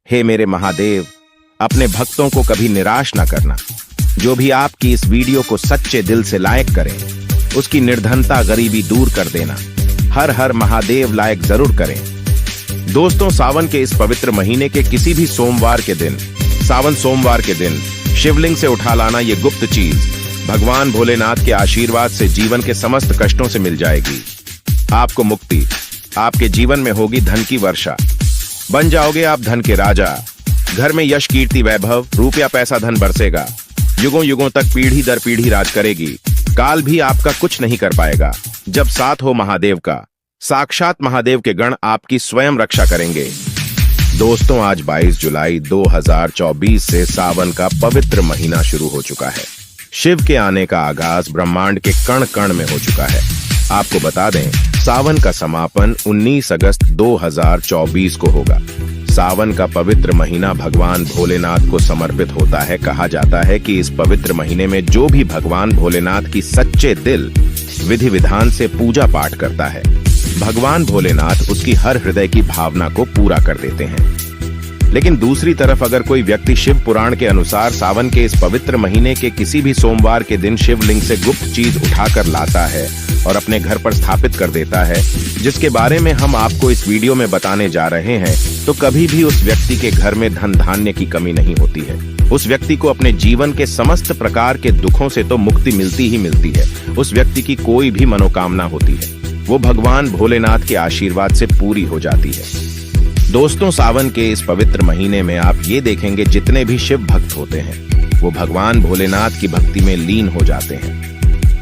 हे मेरे महादेव, अपने भक्तों को कभी निराश न करना। जो भी आपकी इस वीडियो को सच्चे दिल से लाइक करें, उसकी निर्धनता गरीबी दूर कर देना। हर हर महादेव लाइक जरूर करें। दोस्तों, सावन के इस पवित्र महीने के किसी भी सोमवार के दिन, सावन सोमवार के दिन शिवलिंग से उठा लाना ये गुप्त चीज भगवान भोलेनाथ के आशीर्वाद से जीवन के समस्त कष्टों से मिल जाएगी। आपको मुक्ति, आपके जीवन में होगी धन की वर्षा, बन जाओगे आप धन के राजा। घर में यश कीर्ति वैभव रुपया पैसा धन बरसेगा। युगों युगों तक पीढ़ी दर पीढ़ी राज करेगी। काल भी आपका कुछ नहीं कर पाएगा। जब साथ हो महादेव का, साक्षात महादेव के गण आपकी स्वयं रक्षा करेंगे। दोस्तों, आज 22 जुलाई 2024 से सावन का पवित्र महीना शुरू हो चुका है। शिव के आने का आगाज ब्रह्मांड के कण कण में हो चुका है। आपको बता दें, सावन का समापन 19 अगस्त 2024 को होगा। सावन का पवित्र महीना भगवान भोलेनाथ को समर्पित होता है। कहा जाता है कि इस पवित्र महीने में जो भी भगवान भोलेनाथ की सच्चे दिल विधि विधान से पूजा पाठ करता है, भगवान भोलेनाथ उसकी हर हृदय की भावना को पूरा कर देते हैं। लेकिन दूसरी तरफ अगर कोई व्यक्ति शिव पुराण के अनुसार सावन के इस पवित्र महीने के किसी भी सोमवार के दिन शिवलिंग से गुप्त चीज उठाकर लाता है और अपने घर पर स्थापित कर देता है, जिसके बारे में हम आपको इस वीडियो में बताने जा रहे हैं, तो कभी भी उस व्यक्ति के घर में धन धान्य की कमी नहीं होती है। उस व्यक्ति को अपने जीवन के समस्त प्रकार के दुखों से तो मुक्ति मिलती ही मिलती है। उस व्यक्ति की कोई भी मनोकामना होती है, वो भगवान भोलेनाथ के आशीर्वाद से पूरी हो जाती है। दोस्तों, सावन के इस पवित्र महीने में आप ये देखेंगे, जितने भी शिव भक्त होते हैं वो भगवान भोलेनाथ की भक्ति में लीन हो जाते हैं।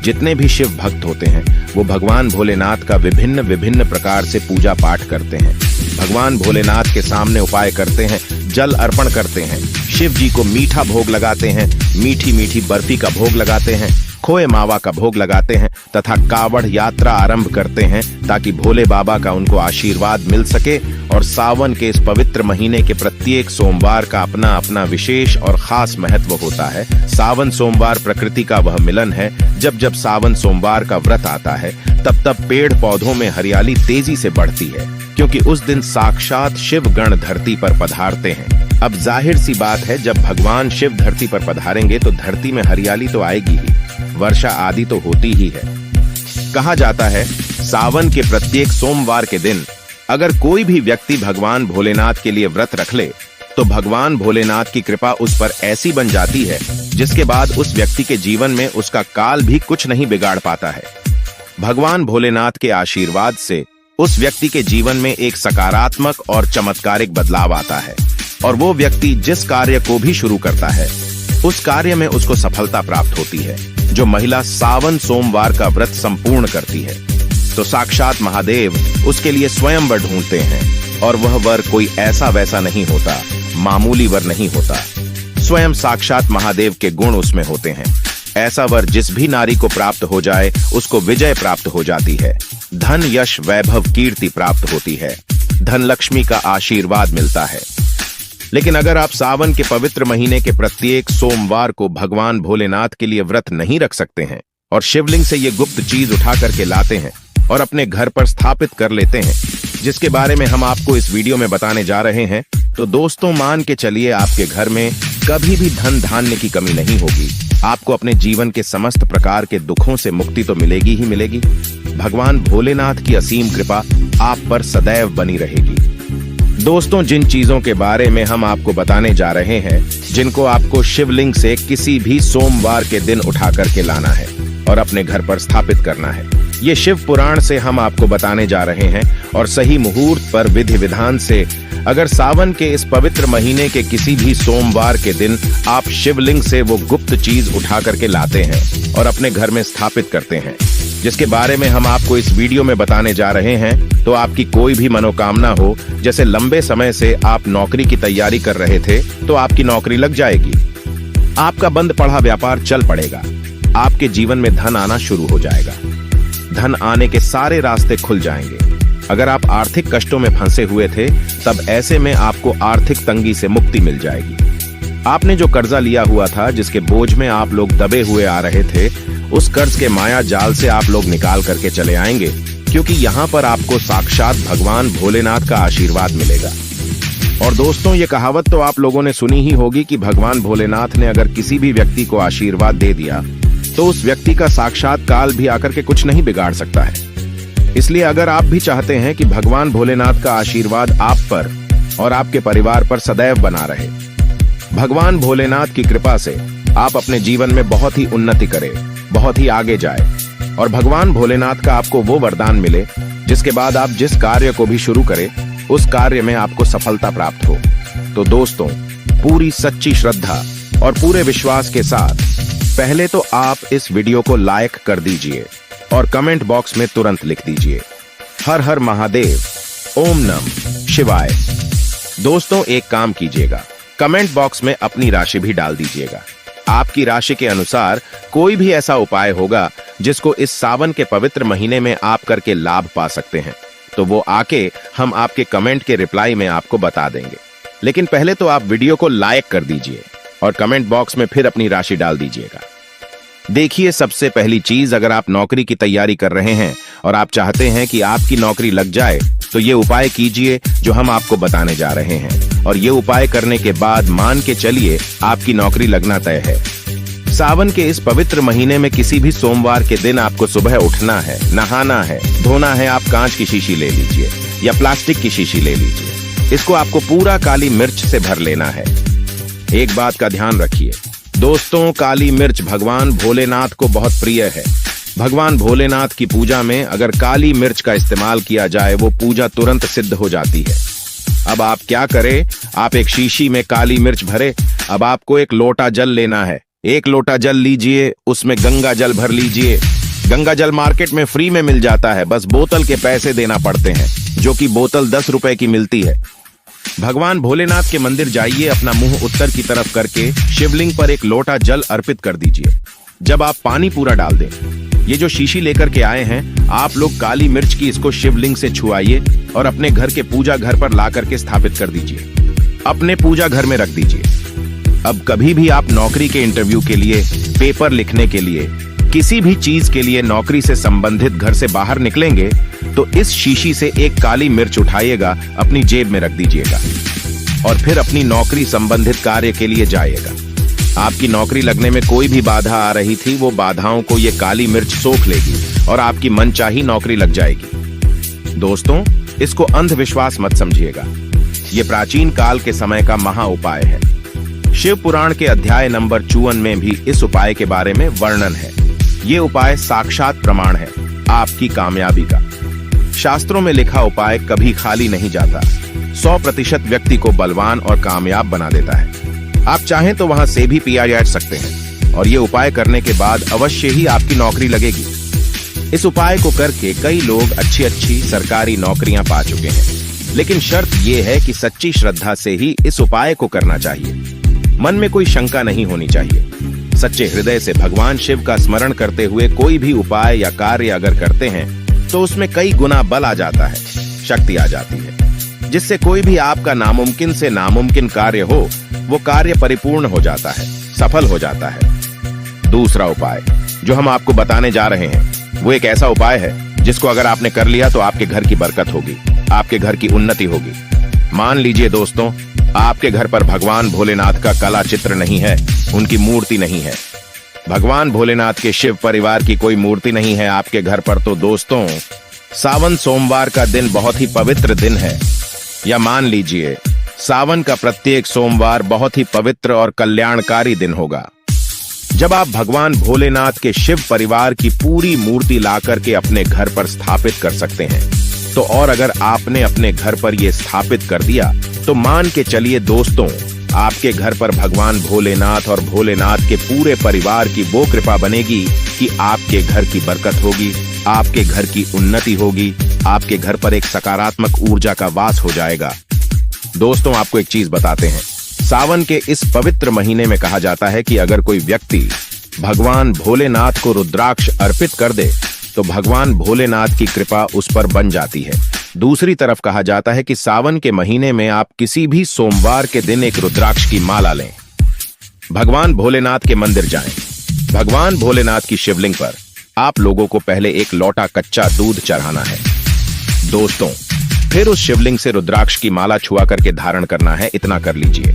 जितने भी शिव भक्त होते हैं वो भगवान भोलेनाथ का विभिन्न विभिन्न प्रकार से पूजा पाठ करते हैं। भगवान भोलेनाथ के सामने उपाय करते हैं, जल अर्पण करते हैं, शिव जी को मीठा भोग लगाते हैं, मीठी मीठी बर्फी का भोग लगाते हैं, खोए मावा का भोग लगाते हैं तथा कावड़ यात्रा आरंभ करते हैं, ताकि भोले बाबा का उनको आशीर्वाद मिल सके। और सावन के इस पवित्र महीने के प्रत्येक सोमवार का अपना अपना विशेष और खास महत्व होता है। सावन सोमवार प्रकृति का वह मिलन है। जब जब सावन सोमवार का व्रत आता है, तब तब पेड़ पौधों में हरियाली तेजी से बढ़ती है, क्योंकि उस दिन साक्षात शिव गण धरती पर पधारते हैं। अब जाहिर सी बात है, जब भगवान शिव धरती पर पधारेंगे तो धरती में हरियाली तो आएगी ही, वर्षा आदि तो होती ही है। कहा जाता है, सावन के प्रत्येक सोमवार के दिन अगर कोई भी व्यक्ति भगवान भोलेनाथ के लिए व्रत रख ले, तो भगवान भोलेनाथ की कृपा उस पर ऐसी बन जाती है, जिसके बाद उस व्यक्ति के जीवन में उसका काल भी कुछ नहीं बिगाड़ पाता है। भगवान भोलेनाथ के आशीर्वाद से उस व्यक्ति के जीवन में एक सकारात्मक और चमत्कारिक बदलाव आता है, और वो व्यक्ति जिस कार्य को भी शुरू करता है, उस कार्य में उसको सफलता प्राप्त होती है। जो महिला सावन सोमवार का व्रत संपूर्ण करती है, तो साक्षात महादेव उसके लिए स्वयं वर ढूंढते हैं, और वह वर कोई ऐसा वैसा नहीं होता, मामूली वर नहीं होता। स्वयं साक्षात महादेव के गुण उसमें होते हैं। ऐसा वर जिस भी नारी को प्राप्त हो जाए, उसको विजय प्राप्त हो जाती है, धन यश वैभव कीर्ति प्राप्त होती है, धन लक्ष्मी का आशीर्वाद मिलता है। लेकिन अगर आप सावन के पवित्र महीने के प्रत्येक सोमवार को भगवान भोलेनाथ के लिए व्रत नहीं रख सकते हैं और शिवलिंग से ये गुप्त चीज उठा करके लाते हैं और अपने घर पर स्थापित कर लेते हैं, जिसके बारे में हम आपको इस वीडियो में बताने जा रहे हैं, तो दोस्तों मान के चलिए, आपके घर में कभी भी धन धान्य की कमी नहीं होगी। आपको अपने जीवन के समस्त प्रकार के दुखों से मुक्ति तो मिलेगी ही मिलेगी। भगवान भोलेनाथ की असीम कृपा आप पर सदैव बनी रहेगी। दोस्तों, जिन चीजों के बारे में हम आपको बताने जा रहे हैं, जिनको आपको शिवलिंग से किसी भी सोमवार के दिन उठा करके लाना है और अपने घर पर स्थापित करना है, ये शिव पुराण से हम आपको बताने जा रहे हैं। और सही मुहूर्त पर विधि विधान से अगर सावन के इस पवित्र महीने के किसी भी सोमवार के दिन आप शिवलिंग से वो गुप्त चीज उठा करके लाते हैं और अपने घर में स्थापित करते हैं, जिसके बारे में हम आपको इस वीडियो में बताने जा रहे हैं, तो आपकी कोई भी मनोकामना हो, जैसे लंबे समय से आप नौकरी की तैयारी कर रहे थे, तो आपकी नौकरी लग जाएगी। आपका बंद पड़ा व्यापार चल पड़ेगा। आपके जीवन में धन आना शुरू हो जाएगा। धन आने के सारे रास्ते खुल जाएंगे। अगर आप आर्थिक कष्टों में फंसे हुए थे, तब ऐसे में आपको आर्थिक तंगी से मुक्ति मिल जाएगी। आपने जो कर्जा लिया हुआ था, जिसके बोझ में आप लोग दबे हुए आ रहे थे, उस कर्ज के माया जाल से आप लोग निकाल करके चले आएंगे, क्योंकि यहाँ पर आपको साक्षात भगवान भोलेनाथ का आशीर्वाद मिलेगा। और दोस्तों, ये कहावत तो आप लोगों ने सुनी ही होगी कि भगवान भोलेनाथ ने अगर किसी भी व्यक्ति को आशीर्वाद दे दिया तो उस व्यक्ति का साक्षात काल भी आकर के कुछ नहीं बिगाड़ सकता है। इसलिए अगर आप भी चाहते हैं कि भगवान भोलेनाथ का आशीर्वाद आप पर और आपके परिवार पर सदैव बना रहे, भगवान भोलेनाथ की कृपा से आप अपने जीवन में बहुत ही उन्नति करें, बहुत ही आगे जाए और भगवान भोलेनाथ का आपको वो वरदान मिले जिसके बाद आप जिस कार्य को भी शुरू करें उस कार्य में आपको सफलता प्राप्त हो। तो दोस्तों, पूरी सच्ची श्रद्धा और पूरे विश्वास के साथ पहले तो आप इस वीडियो को लाइक कर दीजिए और कमेंट बॉक्स में तुरंत लिख दीजिए हर हर महादेव, ओम नमः शिवाय। दोस्तों, एक काम कीजिएगा, कमेंट बॉक्स में अपनी राशि भी डाल दीजिएगा। आपकी राशि के अनुसार कोई भी ऐसा उपाय होगा जिसको इस सावन के पवित्र महीने में आप करके लाभ पा सकते हैं, तो वो आके हम आपके कमेंट के रिप्लाई में आपको बता देंगे। लेकिन पहले तो आप वीडियो को लाइक कर दीजिए और कमेंट बॉक्स में फिर अपनी राशि डाल दीजिएगा। देखिए, सबसे पहली चीज, अगर आप नौकरी की तैयारी कर रहे हैं और आप चाहते हैं कि आपकी नौकरी लग जाए तो ये उपाय कीजिए जो हम आपको बताने जा रहे हैं, और ये उपाय करने के बाद मान के चलिए आपकी नौकरी लगना तय है। सावन के इस पवित्र महीने में किसी भी सोमवार के दिन आपको सुबह उठना है, नहाना है, धोना है। आप कांच की शीशी ले लीजिए या प्लास्टिक की शीशी ले लीजिए। इसको आपको पूरा काली मिर्च से भर लेना है। एक बात का ध्यान रखिए दोस्तों, काली मिर्च भगवान भोलेनाथ को बहुत प्रिय है। भगवान भोलेनाथ की पूजा में अगर काली मिर्च का इस्तेमाल किया जाए वो पूजा तुरंत सिद्ध हो जाती है। अब आप क्या करें, आप एक शीशी में काली मिर्च भरे। अब आपको एक लोटा जल लेना है। एक लोटा जल लीजिए, उसमें गंगा जल भर लीजिए। गंगा जल मार्केट में फ्री में मिल जाता है, बस बोतल के पैसे देना पड़ते हैं, जो कि बोतल 10 रुपए की मिलती है। भगवान भोलेनाथ के मंदिर जाइए, अपना मुंह उत्तर की तरफ करके शिवलिंग पर एक लोटा जल अर्पित कर दीजिए। जब आप पानी पूरा डाल दें, ये जो शीशी लेकर के आए हैं आप लोग, काली मिर्च की इसको शिवलिंग से छुआइए और अपने घर के पूजा घर पर ला करके स्थापित कर दीजिए। अपने पूजा घर में रख दीजिए। अब कभी भी आप नौकरी के इंटरव्यू के लिए, पेपर लिखने के लिए, किसी भी चीज के लिए नौकरी से संबंधित घर से बाहर निकलेंगे तो इस शीशी से एक काली मिर्च उठाइएगा, अपनी जेब में रख दीजिएगा और फिर अपनी नौकरी संबंधित कार्य के लिए जाइएगा। आपकी नौकरी लगने में कोई भी बाधा आ रही थी, वो बाधाओं को ये काली मिर्च सोख लेगी और आपकी मनचाही नौकरी लग जाएगी। दोस्तों, इसको अंधविश्वास मत समझिएगा, ये प्राचीन काल के समय का महा उपाय है। शिव पुराण के अध्याय नंबर 54 में भी इस उपाय के बारे में वर्णन है। ये उपाय साक्षात प्रमाण है आपकी कामयाबी का। शास्त्रों में लिखा उपाय कभी खाली नहीं जाता, 100% व्यक्ति को बलवान और कामयाब बना देता है। आप चाहें तो वहां से भी पिया जा सकते हैं और ये उपाय करने के बाद अवश्य ही आपकी नौकरी लगेगी। इस उपाय को करके कई लोग अच्छी सरकारी नौकरियां पा चुके हैं, लेकिन शर्त यह है कि सच्ची श्रद्धा से ही इस उपाय को करना चाहिए। मन में कोई शंका नहीं होनी चाहिए। सच्चे हृदय से भगवान शिव का स्मरण करते हुए कोई भी उपाय या कार्य अगर करते हैं तो उसमें कई गुना बल आ जाता है, शक्ति आ जाती है, जिससे कोई भी आपका नामुमकिन से नामुमकिन कार्य हो वो कार्य परिपूर्ण हो जाता है, सफल हो जाता है। दूसरा उपाय जो हम आपको बताने जा रहे हैं वो एक ऐसा उपाय है जिसको अगर आपने कर लिया तो आपके घर की बरकत होगी, आपके घर की उन्नति होगी। मान लीजिए दोस्तों, आपके घर पर भगवान भोलेनाथ का कला चित्र नहीं है, उनकी मूर्ति नहीं है। भगवान भोलेनाथ के शिव परिवार की कोई मूर्ति नहीं है आपके घर पर, तो दोस्तों, सावन सोमवार का दिन बहुत ही पवित्र दिन है। या मान लीजिए सावन का प्रत्येक सोमवार बहुत ही पवित्र और कल्याणकारी दिन होगा, जब आप भगवान भोलेनाथ के शिव परिवार की पूरी मूर्ति लाकर के अपने घर पर स्थापित कर सकते हैं। तो और अगर आपने अपने घर पर यह स्थापित कर दिया तो मान के चलिए दोस्तों, आपके घर पर भगवान भोलेनाथ और भोलेनाथ के पूरे परिवार की वो कृपा बनेगी कि आपके घर की बरकत होगी, आपके घर की उन्नति होगी, आपके घर पर एक सकारात्मक ऊर्जा का वास हो जाएगा। दोस्तों, आपको एक चीज बताते हैं, सावन के इस पवित्र महीने में कहा जाता है कि अगर कोई व्यक्ति भगवान भोलेनाथ को रुद्राक्ष अर्पित कर दे तो भगवान भोलेनाथ की कृपा उस पर बन जाती है। दूसरी तरफ कहा जाता है कि सावन के महीने में आप किसी भी सोमवार के दिन एक रुद्राक्ष की माला लें, भगवान भोलेनाथ के मंदिर जाएं, भगवान भोलेनाथ की शिवलिंग पर आप लोगों को पहले एक लोटा कच्चा दूध चढ़ाना है। दोस्तों, फिर उस शिवलिंग से रुद्राक्ष की माला छुआ करके धारण करना है, इतना कर लीजिए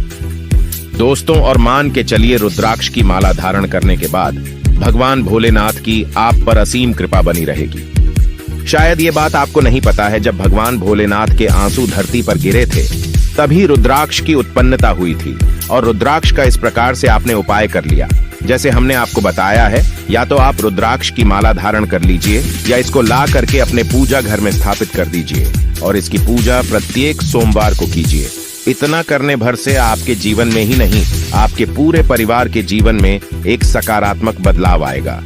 दोस्तों। और मान के चलिए रुद्राक्ष की माला धारण करने के बाद भगवान भोलेनाथ की आप पर असीम कृपा बनी रहेगी। शायद ये बात आपको नहीं पता है, जब भगवान भोलेनाथ के आंसू धरती पर गिरे थे तभी रुद्राक्ष की उत्पन्नता हुई थी। और रुद्राक्ष का इस प्रकार से आपने उपाय कर लिया जैसे हमने आपको बताया है। या तो आप रुद्राक्ष की माला धारण कर लीजिए या इसको ला करके अपने पूजा घर में स्थापित कर दीजिए और इसकी पूजा प्रत्येक सोमवार को कीजिए। इतना करने भर से आपके जीवन में ही नहीं, आपके पूरे परिवार के जीवन में एक सकारात्मक बदलाव आएगा।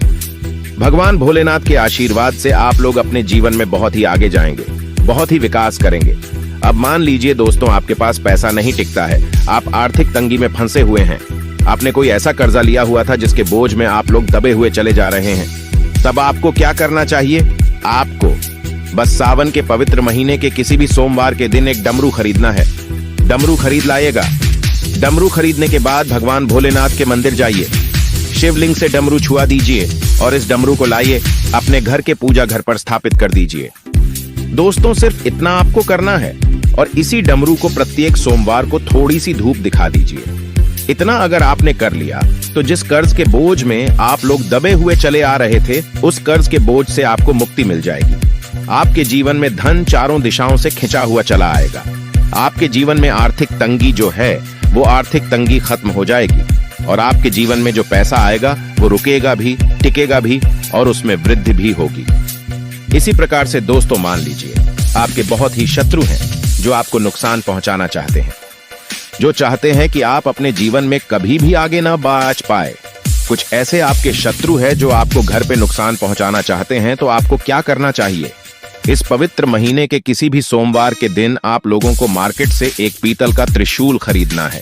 भगवान भोलेनाथ के आशीर्वाद से आप लोग अपने जीवन में बहुत ही आगे जाएंगे, बहुत ही विकास करेंगे। अब मान लीजिए दोस्तों, आपके पास पैसा नहीं टिकता है, आप आर्थिक तंगी में फंसे हुए हैं, आपने कोई ऐसा कर्जा लिया हुआ था जिसके बोझ में आप लोग दबे हुए चले जा रहे हैं। तब आपको क्या करना चाहिए? आपको बस सावन के पवित्र महीने के किसी भी सोमवार के दिन एक डमरू खरीदना है। डमरू खरीद लाइएगा। डमरू खरीदने के बाद भगवान भोलेनाथ के मंदिर जाइए, शिवलिंग से डमरू छुआ दीजिए और इस डमरू को लाइए अपने घर के पूजा घर पर स्थापित कर दीजिए। दोस्तों सिर्फ इतना आपको करना है और इसी डमरू को प्रत्येक सोमवार को थोड़ी सी धूप दिखा दीजिए। इतना अगर आपने कर लिया तो जिस कर्ज के बोझ में आप लोग दबे हुए चले आ रहे थे, उस कर्ज के बोझ से आपको मुक्ति मिल जाएगी। आपके जीवन में धन चारों दिशाओं से खिंचा हुआ चला आएगा। आपके जीवन में आर्थिक तंगी जो है वो आर्थिक तंगी खत्म हो जाएगी और आपके जीवन में जो पैसा आएगा वो रुकेगा भी, टिकेगा भी और उसमें वृद्धि भी होगी। इसी प्रकार से दोस्तों मान लीजिए आपके बहुत ही शत्रु हैं जो आपको नुकसान पहुंचाना चाहते हैं, जो चाहते हैं कि आप अपने जीवन में कभी भी आगे ना बढ़ पाए। कुछ ऐसे आपके शत्रु हैं जो आपको घर पे नुकसान पहुंचाना चाहते हैं। तो आपको क्या करना चाहिए? इस पवित्र महीने के किसी भी सोमवार के दिन आप लोगों को मार्केट से एक पीतल का त्रिशूल खरीदना है।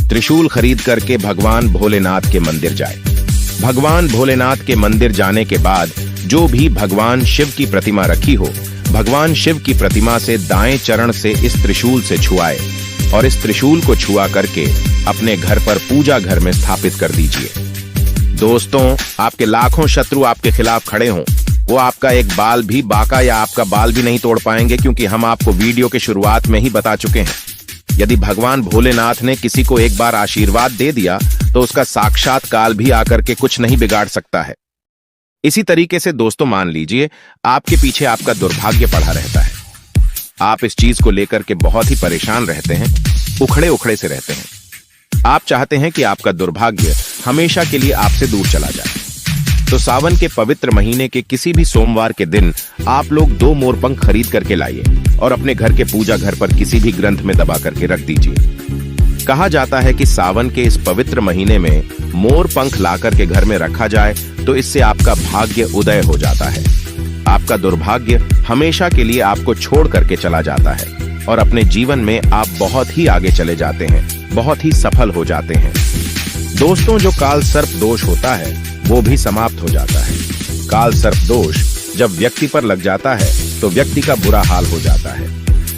त्रिशूल खरीद करके भगवान भोलेनाथ के मंदिर जाए। भगवान भोलेनाथ के मंदिर जाने के बाद जो भी भगवान शिव की प्रतिमा रखी हो, भगवान शिव की प्रतिमा से दाएं चरण से इस त्रिशूल से छुआए और इस त्रिशूल को छुआ करके अपने घर पर पूजा घर में स्थापित कर दीजिए। दोस्तों आपके लाखों शत्रु आपके खिलाफ खड़े हों, वो आपका एक बाल भी बाका या आपका बाल भी नहीं तोड़ पाएंगे, क्योंकि हम आपको वीडियो के शुरुआत में ही बता चुके हैं। यदि भगवान भोलेनाथ ने किसी को एक बार आशीर्वाद दे दिया तो उसका साक्षात काल भी आकर के कुछ नहीं बिगाड़ सकता है। इसी तरीके से दोस्तों मान लीजिए आपके पीछे आपका दुर्भाग्य पड़ा रहता है, आप इस चीज को लेकर के बहुत ही परेशान रहते हैं, उखड़े उखड़े से रहते हैं। आप चाहते हैं कि आपका दुर्भाग्य हमेशा के लिए आपसे दूर चला जाए। तो सावन के पवित्र महीने के किसी भी सोमवार के दिन आप लोग 2 मोरपंख खरीद करके लाइए और अपने घर के पूजा घर पर किसी भी ग्रंथ में दबा करके रख दीजिए। कहा जाता है कि सावन के इस पवित्र महीने में मोर पंख ला करके घर में रखा जाए तो इससे आपका भाग्य उदय हो जाता है। आपका दुर्भाग्य हमेशा के लिए आपको छोड़ करके चला जाता है और अपने जीवन में आप बहुत ही आगे चले जाते हैं, बहुत ही सफल हो जाते हैं। दोस्तों जो काल सर्प दोष होता है वो भी समाप्त हो जाता है। काल सर्प दोष जब व्यक्ति पर लग जाता है तो व्यक्ति का बुरा हाल हो जाता है,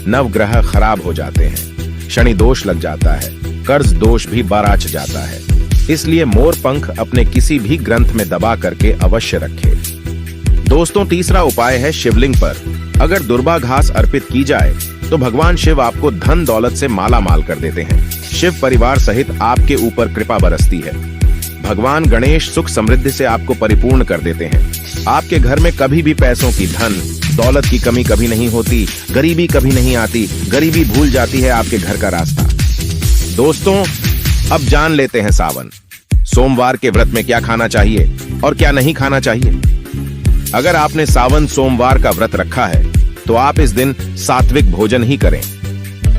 नवग्रह खराब हो जाते हैं, शनि दोष लग जाता है, कर्ज दोष भी बराच जाता है। इसलिए मोर पंख अपने किसी भी ग्रंथ में दबा करके अवश्य रखें। दोस्तों तीसरा उपाय है शिवलिंग पर अगर दुर्बा घास अर्पित की जाए तो भगवान शिव आपको धन दौलत से माला माल कर देते हैं। शिव परिवार सहित आपके ऊपर कृपा बरसती है। भगवान गणेश सुख समृद्धि से आपको परिपूर्ण कर देते हैं। आपके घर में कभी भी पैसों की, धन दौलत की कमी कभी नहीं होती, गरीबी कभी नहीं आती, गरीबी भूल जाती है आपके घर का रास्ता। दोस्तों अब जान लेते हैं सावन सोमवार के व्रत में क्या खाना चाहिए और क्या नहीं खाना चाहिए। अगर आपने सावन सोमवार का व्रत रखा है तो आप इस दिन सात्विक भोजन ही करें।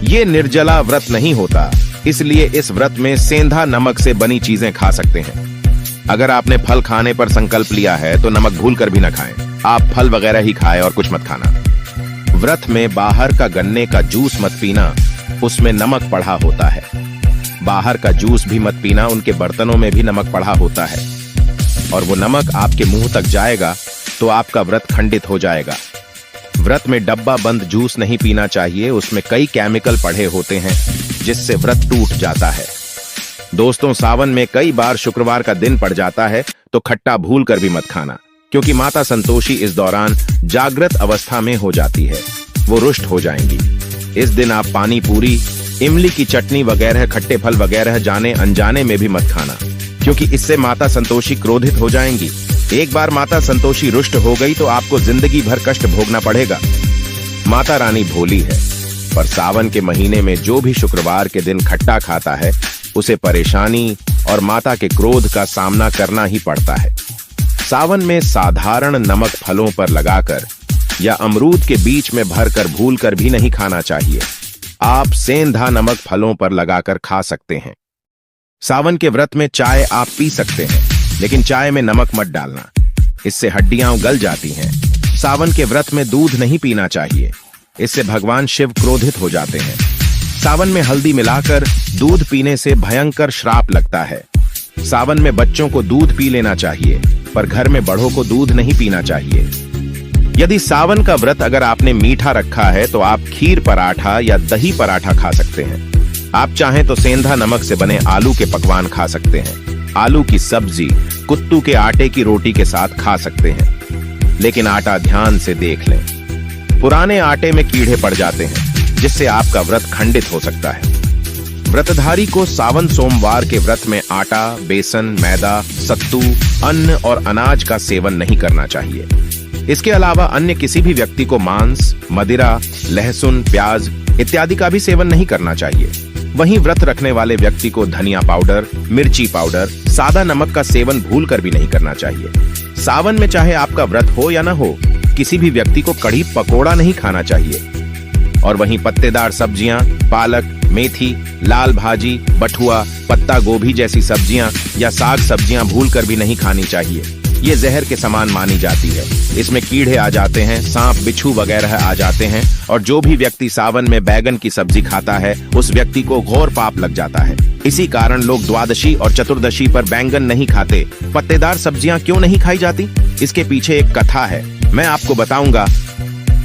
ये निर्जला व्रत नहीं होता, इसलिए इस व्रत में सेंधा नमक से बनी चीजें खा सकते हैं। अगर आपने फल खाने पर संकल्प लिया है तो नमक भूलकर भी न खाएं। आप फल वगैरह ही खाएं और कुछ मत खाना। व्रत में बाहर का गन्ने का जूस मत पीना, उसमें नमक पड़ा होता है। बाहर का जूस भी मत पीना, उनके बर्तनों में भी नमक पड़ा होता है और वो नमक आपके मुंह तक जाएगा तो आपका व्रत खंडित हो जाएगा। व्रत में डब्बा बंद जूस नहीं पीना चाहिए, उसमें कई केमिकल पड़े होते हैं जिससे व्रत टूट जाता है। दोस्तों सावन में कई बार शुक्रवार का दिन पड़ जाता है तो खट्टा भूल कर भी मत खाना, क्योंकि माता संतोषी इस दौरान जागृत अवस्था में हो जाती है। वो रुष्ट हो जाएंगी। इस दिन आप पानी पूरी, इमली की चटनी वगैरह, खट्टे फल वगैरह जाने अनजाने में भी मत खाना, क्योंकि इससे माता संतोषी क्रोधित हो जाएंगी। एक बार माता संतोषी रुष्ट हो गई तो आपको जिंदगी भर कष्ट भोगना पड़ेगा। माता रानी भोली है, पर सावन के महीने में जो भी शुक्रवार के दिन खट्टा खाता है उसे परेशानी और माता के क्रोध का सामना करना ही पड़ता है। सावन में साधारण नमक फलों पर लगाकर या अमरूद के बीच में भरकर भूलकर भी नहीं खाना चाहिए। आप सेंधा नमक फलों पर लगाकर खा सकते हैं। सावन के व्रत में चाय आप पी सकते हैं, लेकिन चाय में नमक मत डालना, इससे हड्डियां गल जाती हैं। सावन के व्रत में दूध नहीं पीना चाहिए, इससे भगवान शिव क्रोधित हो जाते हैं। सावन में हल्दी मिलाकर दूध पीने से भयंकर श्राप लगता है। सावन में बच्चों को दूध पी लेना चाहिए, पर घर में बड़ों को दूध नहीं पीना चाहिए। यदि सावन का व्रत अगर आपने मीठा रखा है तो आप खीर पराठा या दही पराठा खा सकते हैं। आप चाहें तो सेंधा नमक से बने आलू के पकवान खा सकते हैं। आलू की सब्जी कुत्तू के आटे की रोटी के साथ खा सकते हैं, लेकिन आटा ध्यान से देख लें। पुराने आटे में कीड़े पड़ जाते हैं, जिससे आपका व्रत खंडित हो सकता है। व्रतधारी को सावन सोमवार के व्रत में आटा, बेसन, मैदा, सत्तू, अन्न और अनाज का सेवन नहीं करना चाहिए। इसके अलावा अन्य किसी भी व्यक्ति को मांस, मदिरा, लहसुन, प्याज इत्यादि का भी सेवन नहीं करना चाहिए। वहीं व्रत रखने वाले व्यक्ति को धनिया पाउडर, मिर्ची पाउडर, सादा नमक का सेवन भूलकर भी नहीं करना चाहिए। सावन में चाहे आपका व्रत हो या न हो, किसी भी व्यक्ति को कढ़ी पकोड़ा नहीं खाना चाहिए। और वहीं पत्तेदार सब्जियां, पालक, मेथी, लाल भाजी, बथुआ, पत्ता गोभी जैसी सब्जियां या साग सब्जियां भूलकर भी नहीं खानी चाहिए। ये जहर के समान मानी जाती है। इसमें कीड़े आ जाते हैं, सांप, बिच्छू वगैरह आ जाते हैं, और जो भी व्यक्ति सावन में बैगन की सब्जी खाता है उस व्यक्ति को घोर पाप लग जाता है। इसी कारण लोग द्वादशी और चतुर्दशी पर बैंगन नहीं खाते। पत्तेदार सब्जियां क्यों नहीं खाई जाती? इसके पीछे एक कथा है, मैं आपको बताऊंगा।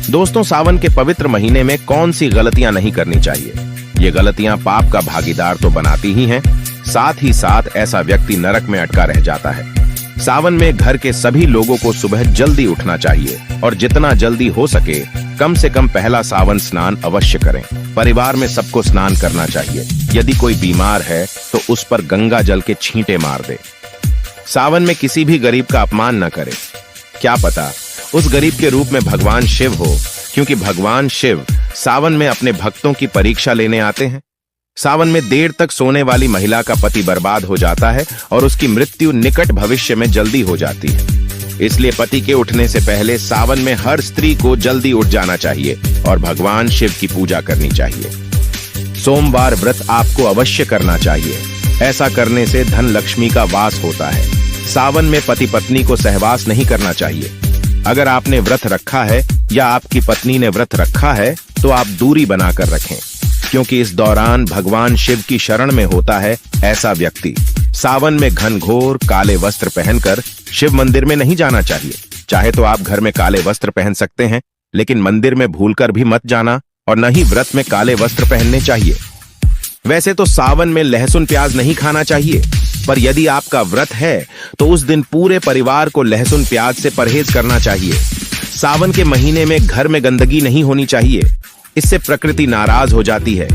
दोस्तों, सावन के पवित्र महीने में कौन सी गलतियां नहीं करनी चाहिए? ये गलतियां पाप का भागीदार तो बनाती ही हैं, साथ ही साथ ऐसा व्यक्ति नरक में अटका रह जाता है। सावन में घर के सभी लोगों को सुबह जल्दी उठना चाहिए और जितना जल्दी हो सके कम से कम पहला सावन स्नान अवश्य करें। परिवार में सबको स्नान करना चाहिए। यदि कोई बीमार है तो उस पर गंगा जल के छींटे मार दे। सावन में किसी भी गरीब का अपमान न करे। क्या पता उस गरीब के रूप में भगवान शिव हो, क्योंकि भगवान शिव सावन में अपने भक्तों की परीक्षा लेने आते हैं। सावन में देर तक सोने वाली महिला का पति बर्बाद हो जाता है और उसकी मृत्यु निकट भविष्य में जल्दी हो जाती है। इसलिए पति के उठने से पहले सावन में हर स्त्री को जल्दी उठ जाना चाहिए और भगवान शिव की पूजा करनी चाहिए। सोमवार व्रत आपको अवश्य करना चाहिए। ऐसा करने से धन लक्ष्मी का वास होता है। सावन में पति पत्नी को सहवास नहीं करना चाहिए। अगर आपने व्रत रखा है या आपकी पत्नी ने व्रत रखा है तो आप दूरी बनाकर रखें, क्योंकि इस दौरान भगवान शिव की शरण में होता है ऐसा व्यक्ति। सावन में घनघोर काले वस्त्र पहनकर शिव मंदिर में नहीं जाना चाहिए। चाहे तो आप घर में काले वस्त्र पहन सकते हैं, लेकिन मंदिर में भूलकर भी मत जाना और न ही व्रत में काले वस्त्र पहनने चाहिए। वैसे तो सावन में लहसुन प्याज नहीं खाना चाहिए, पर यदि आपका व्रत है तो उस दिन पूरे परिवार को लहसुन प्याज से परहेज करना चाहिए। सावन के महीने में घर में गंदगी नहीं होनी चाहिए, इससे प्रकृति नाराज हो जाती है।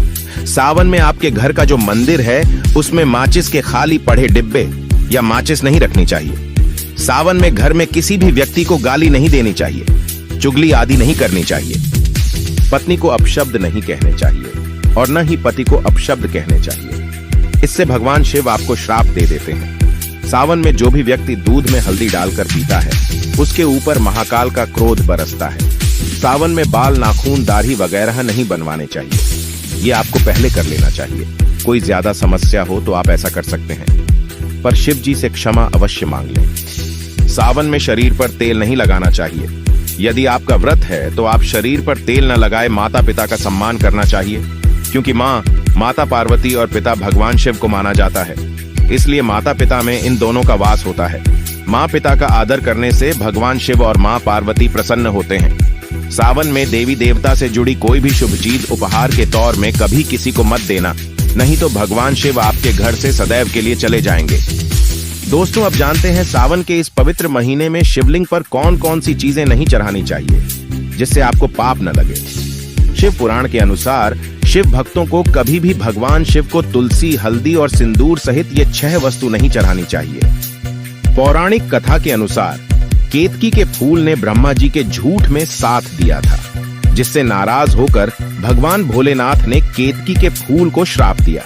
सावन में आपके घर का जो मंदिर है उसमें माचिस के खाली पड़े डिब्बे या माचिस नहीं रखनी चाहिए। सावन में घर में किसी भी व्यक्ति को गाली नहीं देनी चाहिए, चुगली आदि नहीं करनी चाहिए। पत्नी को अपशब्द नहीं कहने चाहिए और न ही पति को अपशब्द कहने चाहिए। इससे भगवान शिव आपको श्राप दे देते हैं। सावन में जो भी व्यक्ति दूध में हल्दी डालकर पीता है उसके ऊपर महाकाल का क्रोध बरसता है। सावन में बाल, नाखून, दाढ़ी वगैरह नहीं बनवाने चाहिए। ये आपको पहले कर लेना चाहिए। कोई ज्यादा समस्या हो तो आप ऐसा कर सकते हैं, पर शिव जी से क्षमा अवश्य मांग लें। सावन में शरीर पर तेल नहीं लगाना चाहिए। यदि आपका व्रत है तो आप शरीर पर तेल न लगाए माता पिता का सम्मान करना चाहिए, क्योंकि माता पार्वती और पिता भगवान शिव को माना जाता है। इसलिए माता पिता में इन दोनों का वास होता है। माँ पिता का आदर करने से भगवान शिव और माँ पार्वती प्रसन्न होते हैं। सावन में देवी देवता से जुड़ी कोई भी शुभ चीज उपहार के तौर में कभी किसी को मत देना, नहीं तो भगवान शिव आपके घर से सदैव के लिए चले जाएंगे। दोस्तों, अब जानते हैं सावन के इस पवित्र महीने में शिवलिंग पर कौन कौन सी चीजें नहीं चढ़ानी चाहिए जिससे आपको पाप न लगे। शिव पुराण के अनुसार शिव भक्तों को कभी भी भगवान शिव को तुलसी, हल्दी और सिंदूर सहित ये 6 वस्तु नहीं चढ़ानी चाहिए। पौराणिक कथा के अनुसार केतकी के फूल ने ब्रह्मा जी के झूठ में साथ दिया था, जिससे नाराज होकर भगवान भोलेनाथ ने केतकी के फूल को श्राप दिया।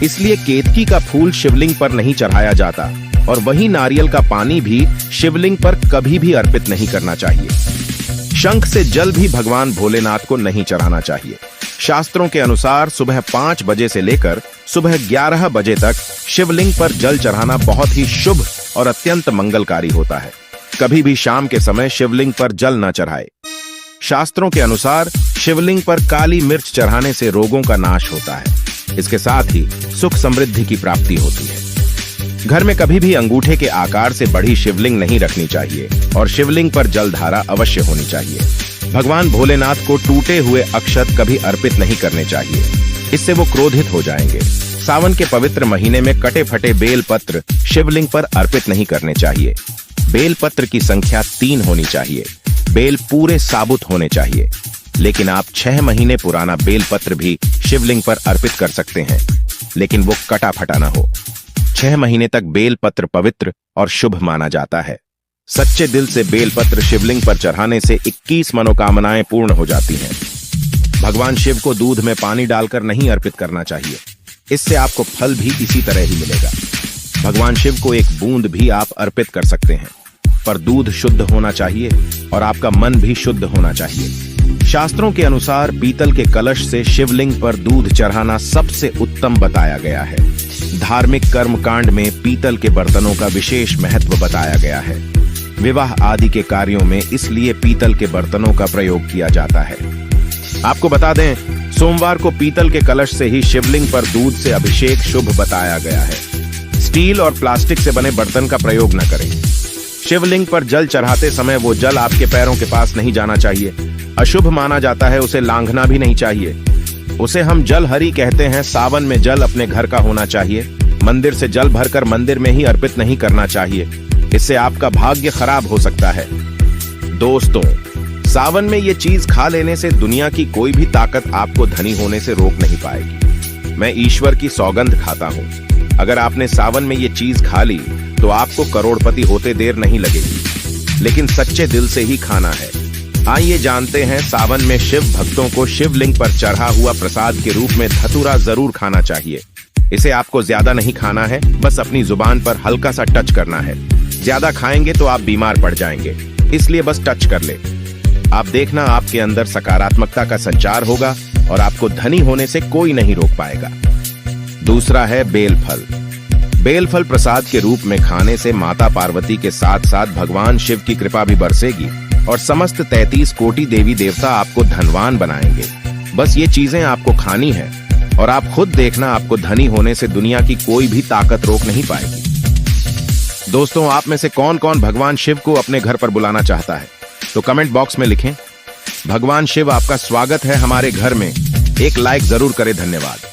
इसलिए केतकी का फूल शिवलिंग पर नहीं चढ़ाया जाता और वही नारियल का पानी भी शिवलिंग पर कभी भी अर्पित नहीं करना चाहिए। शंख से जल भी भगवान भोलेनाथ को नहीं चढ़ाना चाहिए। शास्त्रों के अनुसार सुबह 5 बजे से लेकर सुबह 11 बजे तक शिवलिंग पर जल चढ़ाना बहुत ही शुभ और अत्यंत मंगलकारी होता है। कभी भी शाम के समय शिवलिंग पर जल न चढ़ाए। शास्त्रों के अनुसार शिवलिंग पर काली मिर्च चढ़ाने से रोगों का नाश होता है। इसके साथ ही सुख समृद्धि की प्राप्ति होती है। घर में कभी भी अंगूठे के आकार से बड़ी शिवलिंग नहीं रखनी चाहिए और शिवलिंग पर जलधारा अवश्य होनी चाहिए। भगवान भोलेनाथ को टूटे हुए अक्षत कभी अर्पित नहीं करने चाहिए, इससे वो क्रोधित हो जाएंगे। सावन के पवित्र महीने में कटे फटे बेल पत्र शिवलिंग पर अर्पित नहीं करने चाहिए। बेल पत्र की संख्या 3 होनी चाहिए। बेल पूरे साबुत होने चाहिए, लेकिन आप 6 महीने पुराना बेल पत्र भी शिवलिंग पर अर्पित कर सकते हैं, लेकिन वो कटा फटा ना हो। 6 महीने तक बेल पत्र पवित्र और शुभ माना जाता है। सच्चे दिल से बेल पत्र शिवलिंग पर चढ़ाने से 21 मनोकामनाएं पूर्ण हो जाती हैं। भगवान शिव को दूध में पानी डालकर नहीं अर्पित करना चाहिए, इससे आपको फल भी इसी तरह ही मिलेगा। भगवान शिव को एक बूंद भी आप अर्पित कर सकते हैं, पर दूध शुद्ध होना चाहिए और आपका मन भी शुद्ध होना चाहिए। शास्त्रों के अनुसार पीतल के कलश से शिवलिंग पर दूध चढ़ाना सबसे उत्तम बताया गया है। धार्मिक कर्म कांड में पीतल के बर्तनों का विशेष महत्व बताया गया है। विवाह आदि के कार्यों में इसलिए पीतल के बर्तनों का प्रयोग किया जाता है। आपको बता दें, सोमवार को पीतल के कलश से ही शिवलिंग पर दूध से अभिषेक शुभ बताया गया है। स्टील और प्लास्टिक से बने बर्तन का प्रयोग न करें। शिवलिंग पर जल चढ़ाते समय वो जल आपके पैरों के पास नहीं जाना चाहिए, अशुभ माना जाता है। उसे लांघना भी नहीं चाहिए। उसे हम जल हरि कहते हैं। सावन में जल अपने घर का होना चाहिए। मंदिर से जल भरकर मंदिर में ही अर्पित नहीं करना चाहिए, इससे आपका भाग्य खराब हो सकता है। दोस्तों, सावन में ये चीज खा लेने से दुनिया की कोई भी ताकत आपको धनी होने से रोक नहीं पाएगी। मैं ईश्वर की सौगंध खाता हूँ, अगर आपने सावन में ये चीज खा ली तो आपको करोड़पति होते देर नहीं लगेगी, लेकिन सच्चे दिल से ही खाना है। आइए जानते हैं, सावन में शिव भक्तों को शिवलिंग पर चढ़ा हुआ प्रसाद के रूप में धतूरा जरूर खाना चाहिए। इसे आपको ज्यादा नहीं खाना है, बस अपनी जुबान पर हल्का सा टच करना है। ज्यादा खाएंगे तो आप बीमार पड़ जाएंगे, इसलिए बस टच कर ले। आप देखना, आपके अंदर सकारात्मकता का संचार होगा और आपको धनी होने से कोई नहीं रोक पाएगा। दूसरा है बेलफल। बेलफल प्रसाद के रूप में खाने से माता पार्वती के साथ साथ भगवान शिव की कृपा भी बरसेगी और समस्त 33 कोटि देवी देवता आपको धनवान बनाएंगे। बस ये चीजें आपको खानी है और आप खुद देखना, आपको धनी होने से दुनिया की कोई भी ताकत रोक नहीं पाएगी। दोस्तों, आप में से कौन कौन भगवान शिव को अपने घर पर बुलाना चाहता है, तो कमेंट बॉक्स में लिखें। भगवान शिव आपका स्वागत है हमारे घर में। एक लाइक जरूर करें। धन्यवाद।